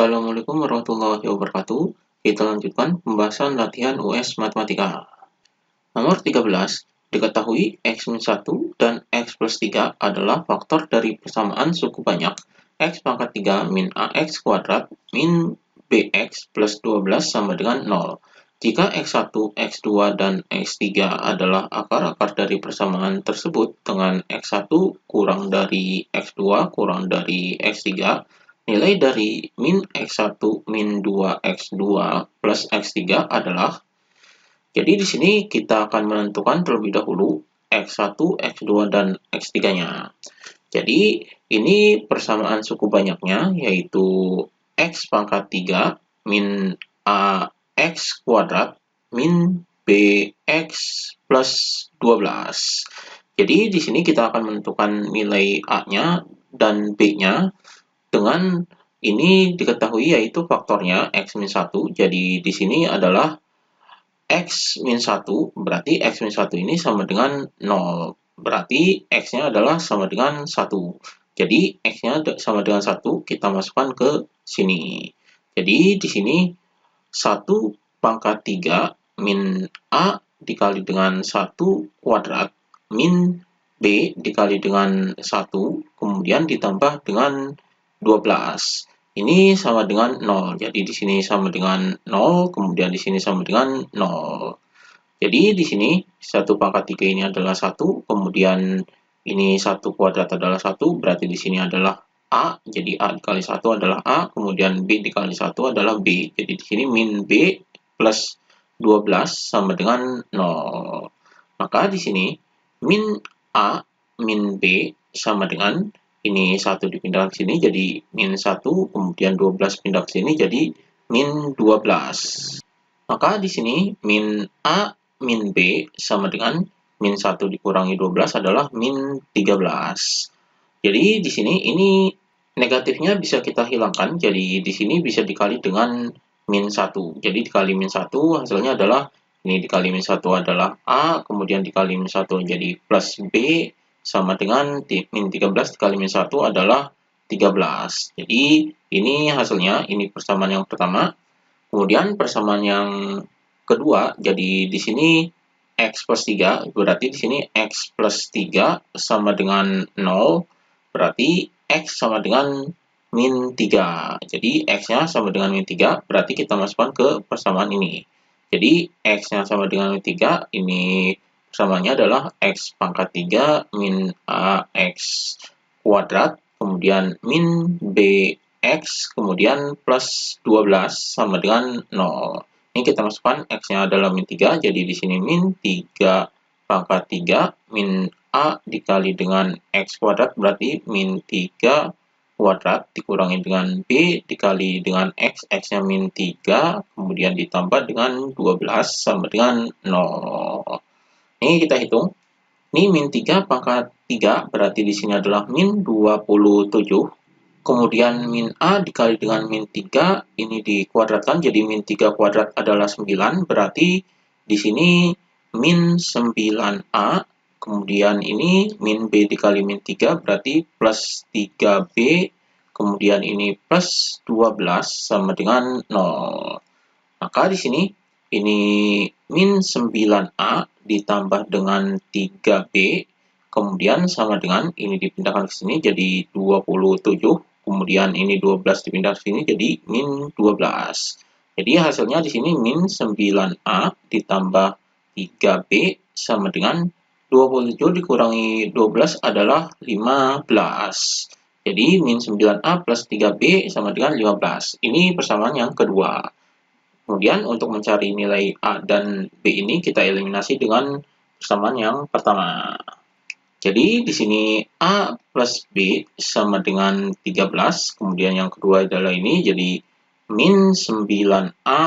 Assalamualaikum warahmatullahi wabarakatuh. Kita lanjutkan pembahasan latihan US Matematika. Nomor 13. Diketahui X-1 dan X plus 3 adalah faktor dari persamaan suku banyak X pangkat 3 min AX kuadrat min BX plus 12 sama dengan 0. Jika X1, X2, dan X3 adalah akar-akar dari persamaan tersebut dengan X1 kurang dari X2 kurang dari X3, nilai dari min X1 min 2X2 plus X3 adalah. Jadi di sini kita akan menentukan terlebih dahulu X1, X2, dan X3-nya. Jadi ini persamaan suku banyaknya yaitu X pangkat 3 min AX kuadrat min BX plus 12. Jadi di sini kita akan menentukan nilai A-nya dan B-nya dengan ini diketahui yaitu faktornya X-1. Jadi di sini adalah X-1, berarti X-1 ini sama dengan 0. Berarti X-nya adalah sama dengan 1. Jadi X-nya sama dengan 1, kita masukkan ke sini. Jadi di sini 1 pangkat 3 min A dikali dengan 1 kuadrat min B dikali dengan 1, kemudian ditambah dengan 12. Ini sama dengan 0. Jadi di sini sama dengan 0, kemudian di sini sama dengan 0. Jadi di sini 1 pangkat 3 ini adalah 1, kemudian ini 1 kuadrat adalah 1, berarti di sini adalah A. Jadi A dikali 1 adalah A, kemudian B dikali 1 adalah B. Jadi di sini min B plus 12 sama dengan 0. Maka di sini min A min B sama dengan ini 1 dipindah ke sini jadi min 1, kemudian 12 pindah ke sini jadi min 12. Maka di sini min A min B sama dengan min 1 dikurangi 12 adalah min 13. Jadi di sini ini negatifnya bisa kita hilangkan, jadi di sini bisa dikali dengan min 1. Jadi dikali min 1 hasilnya adalah ini dikali min 1 adalah A, kemudian dikali min 1 jadi plus B sama dengan min 13 dikali min 1 adalah 13. Jadi ini hasilnya, ini persamaan yang pertama. Kemudian persamaan yang kedua, jadi di sini X plus 3, berarti di sini X plus 3 sama dengan 0, berarti X sama dengan min 3. Jadi X-nya sama dengan min 3, berarti kita masukkan ke persamaan ini. Jadi X-nya sama dengan min 3, ini persamaannya adalah X pangkat 3 min AX kuadrat, kemudian min BX, kemudian plus 12 sama dengan 0. Ini kita masukkan X-nya adalah min 3, jadi di sini min 3 pangkat 3 min A dikali dengan X kuadrat, berarti min 3 kuadrat dikurangi dengan B dikali dengan X, X-nya min 3, kemudian ditambah dengan 12 sama dengan 0. Ini kita hitung. Ini min 3 pangkat 3, berarti di sini adalah min 27. Kemudian min A dikali dengan min 3, ini dikuadratkan, jadi min 3 kuadrat adalah 9, berarti di sini min 9A, kemudian ini min B dikali min 3, berarti plus 3B, kemudian ini plus 12 sama dengan 0. Maka di sini ini min 9A ditambah dengan 3B, kemudian sama dengan ini dipindahkan ke sini jadi 27, kemudian ini 12 dipindah ke sini jadi min 12. Jadi hasilnya di sini min 9A ditambah 3B sama dengan 27 dikurangi 12 adalah 15. Jadi min 9A plus 3B sama dengan 15. Ini persamaan yang kedua. Kemudian untuk mencari nilai A dan B ini kita eliminasi dengan persamaan yang pertama. Jadi di sini A plus B sama dengan 13, kemudian yang kedua adalah ini, jadi min 9A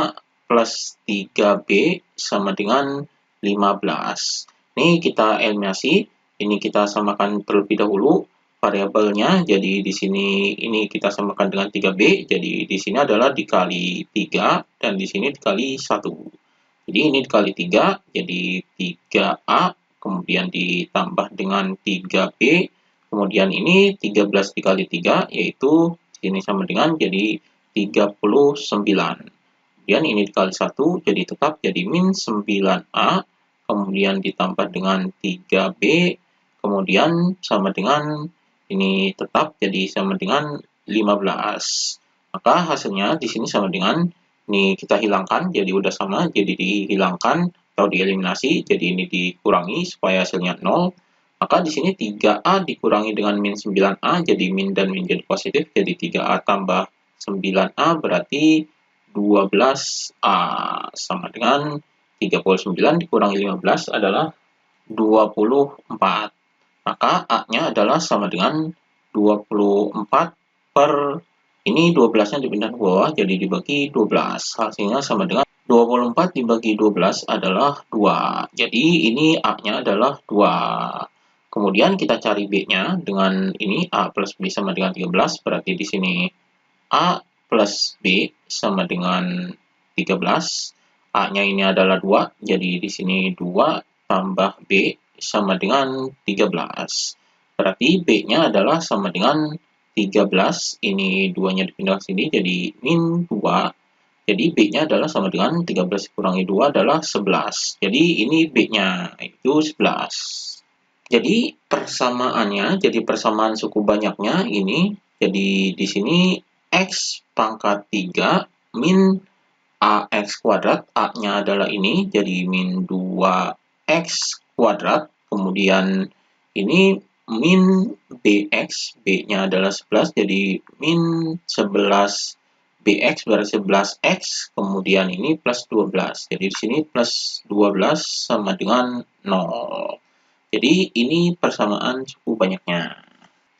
plus 3B sama dengan 15. Ini kita eliminasi, ini kita samakan terlebih dahulu variabelnya, jadi di sini ini kita samakan dengan 3B, jadi di sini adalah dikali 3, dan di sini dikali 1. Jadi ini dikali 3, jadi 3A, kemudian ditambah dengan 3B, kemudian ini 13 dikali 3, yaitu ini sama dengan jadi 39. Kemudian ini dikali 1 jadi tetap jadi min 9A, kemudian ditambah dengan 3B, kemudian sama dengan ini tetap jadi sama dengan 15. Maka hasilnya di sini sama dengan ini kita hilangkan jadi udah sama, jadi dihilangkan atau dieliminasi, jadi ini dikurangi supaya hasilnya 0. Maka di sini 3A dikurangi dengan min 9A jadi min dan min jadi positif, jadi 3A tambah 9A berarti 12A sama dengan 39 dikurangi 15 adalah 24. Maka A-nya adalah sama dengan 24 per ini 12-nya dipindah ke bawah jadi dibagi 12. Hasilnya sama dengan 24 dibagi 12 adalah 2. Jadi ini A-nya adalah 2. Kemudian kita cari B-nya dengan ini A plus B sama dengan 13, berarti di sini A plus B sama dengan 13. A-nya ini adalah 2, jadi di sini 2 tambah B sama dengan 13. Berarti B-nya adalah sama dengan 13. Ini 2-nya dipindah ke sini jadi min 2. Jadi B-nya adalah sama dengan 13 dikurangi 2 adalah 11. Jadi ini B-nya itu 11. Jadi persamaannya, jadi persamaan suku banyaknya ini, jadi di sini X pangkat 3 min AX kuadrat, A-nya adalah ini, jadi min 2X kuadrat, kemudian ini min BX, B-nya adalah 11, jadi min 11 BX berarti 11X, kemudian ini plus 12, jadi di sini plus 12 sama dengan 0. Jadi ini persamaan suku banyaknya.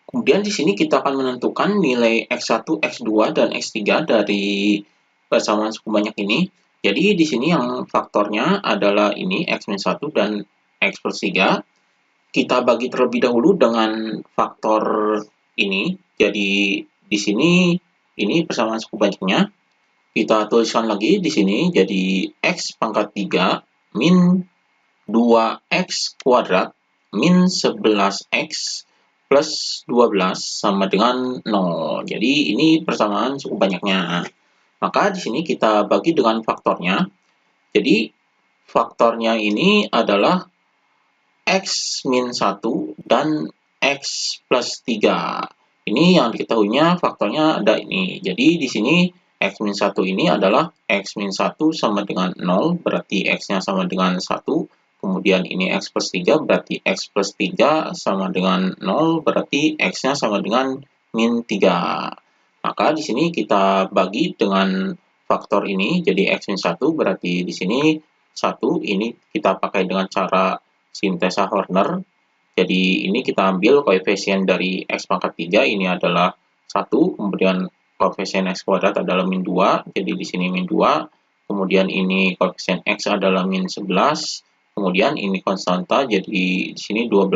Kemudian di sini kita akan menentukan nilai X1, X2, dan X3 dari persamaan suku banyak ini. Jadi di sini yang faktornya adalah ini X-1 dan X plus 3. Kita bagi terlebih dahulu dengan faktor ini. Jadi di sini ini persamaan suku banyaknya. Kita tuliskan lagi di sini jadi X pangkat 3 min 2X kuadrat min 11X plus 12 sama dengan 0. Jadi ini persamaan suku banyaknya. Maka di sini kita bagi dengan faktornya. Jadi faktornya ini adalah X min 1 dan X plus 3. Ini yang diketahuinya faktornya ada ini. Jadi di sini X min 1 ini adalah X min 1 sama dengan 0, berarti X-nya sama dengan 1. Kemudian ini X plus 3 berarti X plus 3 sama dengan 0, berarti X-nya sama dengan min 3. Maka di sini kita bagi dengan faktor ini, jadi X min 1 berarti di sini 1, ini kita pakai dengan cara sintesa Horner. Jadi ini kita ambil koefisien dari X pangkat 3, ini adalah 1, kemudian koefisien X kuadrat adalah min 2, jadi di sini min 2, kemudian ini koefisien X adalah min 11, kemudian ini konstanta jadi di sini 12.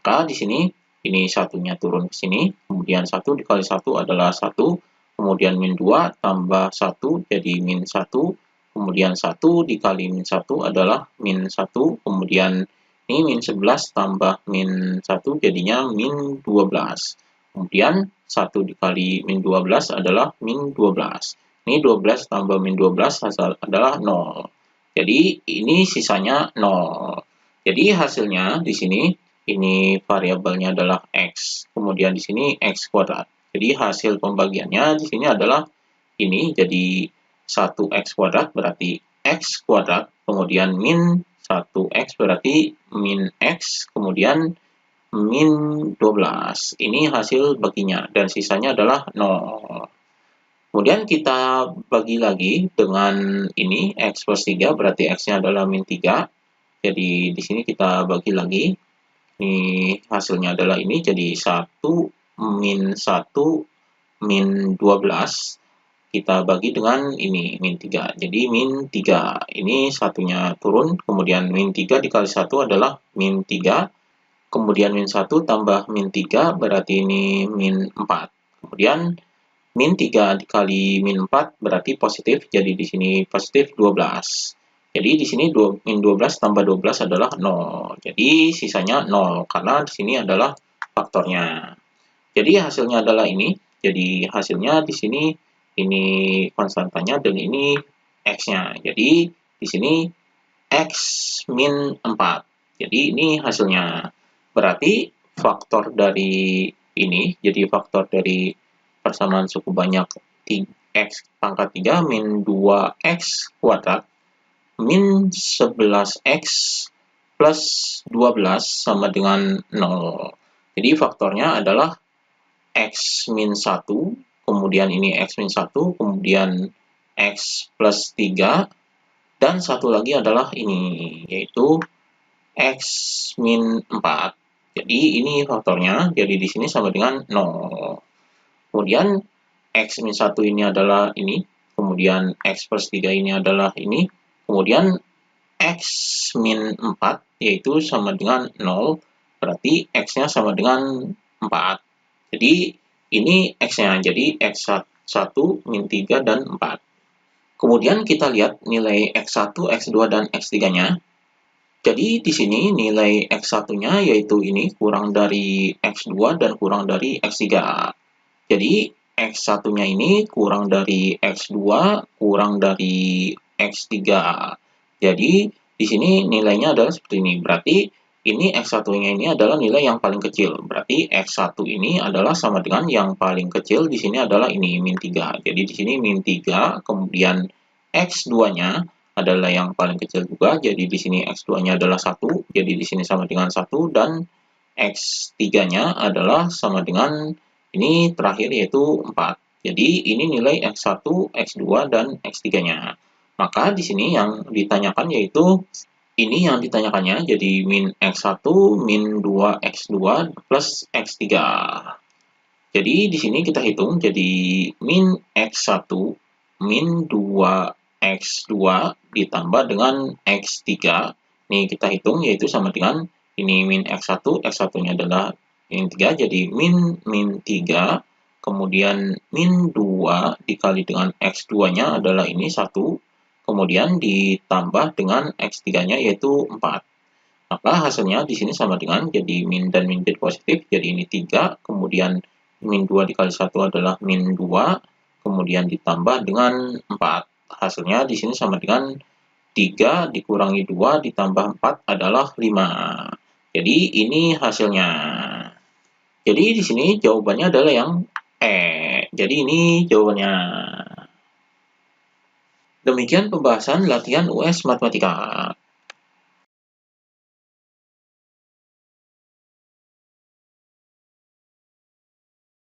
Maka di sini ini satunya turun ke sini, kemudian 1 dikali 1 adalah 1, kemudian min 2 tambah 1 jadi min 1, kemudian 1 dikali min 1 adalah min 1, kemudian ini min 11 tambah min 1 jadinya min 12. Kemudian 1 dikali min 12 adalah min 12. Ini 12 tambah min 12 hasil adalah 0. Jadi ini sisanya 0. Jadi hasilnya di sini ini variabelnya adalah X. Kemudian di sini X kuadrat. Jadi hasil pembagiannya di sini adalah ini jadi 1X kuadrat berarti X kuadrat. Kemudian min 1X berarti min X. Kemudian min 12. Ini hasil baginya. Dan sisanya adalah 0. Kemudian kita bagi lagi dengan ini X plus 3 berarti X-nya adalah min 3. Jadi di sini kita bagi lagi. Ini hasilnya adalah ini jadi 1 min 1 min 12. Kita bagi dengan ini min 3. Jadi min 3. Ini satunya turun, kemudian min 3 dikali 1 adalah min 3. Kemudian min 1 tambah min 3 berarti ini min 4. Kemudian min 3 dikali min 4 berarti positif, jadi di sini positif 12. Jadi di sini min 12 tambah 12 adalah 0. Jadi sisanya 0 karena di sini adalah faktornya. Jadi hasilnya adalah ini. Jadi hasilnya di sini ini konstantanya dan ini X-nya. Jadi di sini X min 4. Jadi ini hasilnya. Berarti faktor dari ini, jadi faktor dari persamaan suku banyak X pangkat 3 min 2X kuadrat min 11X plus 12 sama dengan 0. Jadi faktornya adalah X min 1, kemudian ini X min 1, kemudian X plus 3, dan satu lagi adalah ini, yaitu X min 4. Jadi ini faktornya, jadi di sini sama dengan 0. Kemudian X min 1 ini adalah ini, kemudian X plus 3 ini adalah ini, kemudian X min 4 yaitu sama dengan 0, berarti X-nya sama dengan 4. Jadi ini X-nya, jadi X1, min 3, dan 4. Kemudian kita lihat nilai X1, X2, dan X3-nya. Jadi di sini nilai X1-nya yaitu ini kurang dari X2 dan kurang dari X3. Jadi X1-nya ini kurang dari X2, kurang dari X3. Jadi di sini nilainya adalah seperti ini. Berarti ini X1-nya ini adalah nilai yang paling kecil. Berarti X1 ini adalah sama dengan yang paling kecil di sini adalah ini min 3. Jadi di sini min 3, kemudian X2-nya adalah yang paling kecil juga. Jadi di sini X2-nya adalah 1. Jadi di sini sama dengan 1 dan X3-nya adalah sama dengan ini terakhir yaitu 4. Jadi ini nilai X1, X2, dan X3-nya. Maka di sini yang ditanyakan yaitu ini yang ditanyakannya jadi min X1, min 2X2 plus X3. Jadi di sini kita hitung jadi min X1, min 2X2 ditambah dengan X3. Ini kita hitung yaitu sama dengan ini min X1, X1-nya adalah min 3, jadi min 3, kemudian min 2 dikali dengan X2-nya adalah ini 1, kemudian ditambah dengan X3-nya yaitu 4. Maka hasilnya di sini sama dengan jadi min dan min jadi positif, jadi ini 3, kemudian min 2 dikali 1 adalah min 2, kemudian ditambah dengan 4. Hasilnya di sini sama dengan 3 dikurangi 2 ditambah 4 adalah 5. Jadi ini hasilnya. Jadi di sini jawabannya adalah yang E. Jadi ini jawabannya. Demikian pembahasan latihan US Matematika.